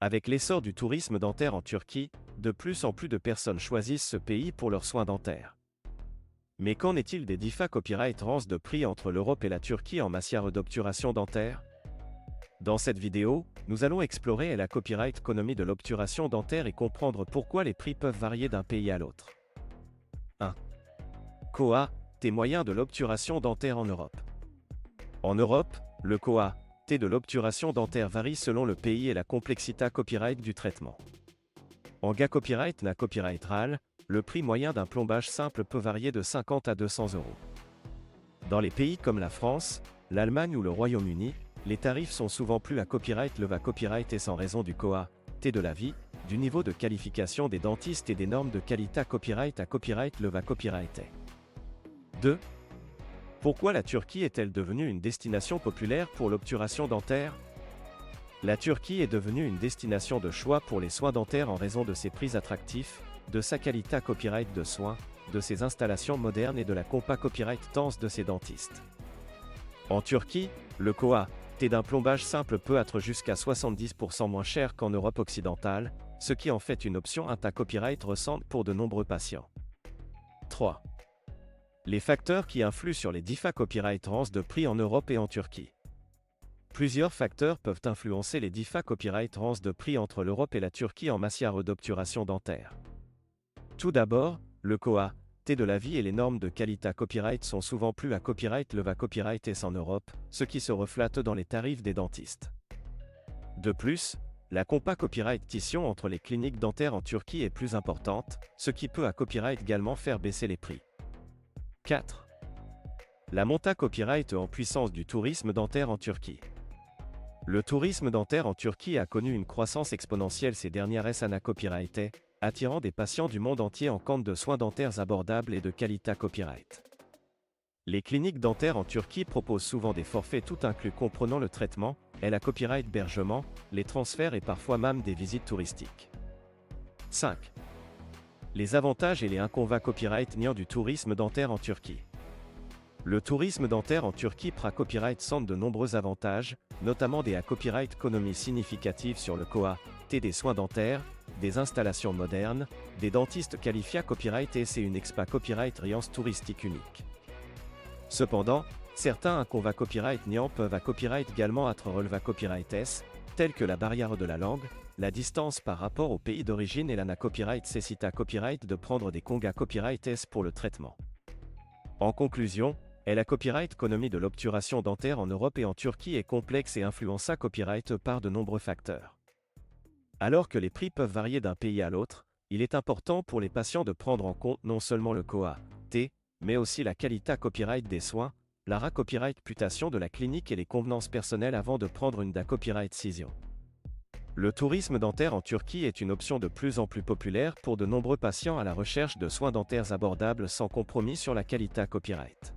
Avec l'essor du tourisme dentaire en Turquie, de plus en plus de personnes choisissent ce pays pour leurs soins dentaires. Mais qu'en est-il des différences copyright de prix entre l'Europe et la Turquie en matière d'obturation dentaire? Dans cette vidéo, nous allons explorer la copyright économie de l'obturation dentaire et comprendre pourquoi les prix peuvent varier d'un pays à l'autre. 1. COA-T moyen de l'obturation dentaire en Europe. En Europe, le COA-T de l'obturation dentaire varie selon le pays et la complexité copyright du traitement. En copyright na copyright RAL, le prix moyen d'un plombage simple peut varier de 50 à 200 euros. Dans les pays comme la France, l'Allemagne ou le Royaume-Uni, les tarifs sont souvent plus à copyright le copyright et sans raison du COA-T de la vie, du niveau de qualification des dentistes et des normes de qualité copyright à copyright le copyright. 2. Pourquoi la Turquie est-elle devenue une destination populaire pour l'obturation dentaire? La Turquie est devenue une destination de choix pour les soins dentaires en raison de ses prix attractifs, de sa qualité copyright de soins, de ses installations modernes et de la compa copyright tense de ses dentistes. En Turquie, le COA-T d'un plombage simple peut être jusqu'à 70% moins cher qu'en Europe occidentale, ce qui en fait une option copyright récente pour de nombreux patients. 3. Les facteurs qui influent sur les différences copyright de prix en Europe et en Turquie. Plusieurs facteurs peuvent influencer les différences copyright de prix entre l'Europe et la Turquie en matière d'obturation dentaire. Tout d'abord, le COA-T de la vie et les normes de qualité copyright sont souvent plus à copyright le copyright S en Europe, ce qui se reflète dans les tarifs des dentistes. De plus, la compa copyright-tition entre les cliniques dentaires en Turquie est plus importante, ce qui peut à copyright également faire baisser les prix. 4. La montée copyright en puissance du tourisme dentaire en Turquie. Le tourisme dentaire en Turquie a connu une croissance exponentielle ces dernières années copyright, attirant des patients du monde entier en quête de soins dentaires abordables et de qualité copyright. Les cliniques dentaires en Turquie proposent souvent des forfaits tout inclus comprenant le traitement, la copyright hébergement, les transferts et parfois même des visites touristiques. 5. Les avantages et les inconvénients copyright niant du tourisme dentaire en Turquie. Le tourisme dentaire en Turquie copyright centre de nombreux avantages, notamment des copyright économies significatives sur le COA-T des soins dentaires, des installations modernes, des dentistes qualifiés copyright et c'est une copyright riance touristique unique. Cependant, certains inconvénients copyright niant peuvent copyright également être relevés copyright S, tels que la barrière de la langue, la distance par rapport au pays d'origine et la copyright nécessite copyright de prendre des copyright S pour le traitement. En conclusion, la copyright économie de l'obturation dentaire en Europe et en Turquie est complexe et influence copyright par de nombreux facteurs. Alors que les prix peuvent varier d'un pays à l'autre, il est important pour les patients de prendre en compte non seulement le COA-T, mais aussi la qualité copyright des soins, la copyright réputation de la clinique et les convenances personnelles avant de prendre une copyright décision. Le tourisme dentaire en Turquie est une option de plus en plus populaire pour de nombreux patients à la recherche de soins dentaires abordables sans compromis sur la qualité copyright.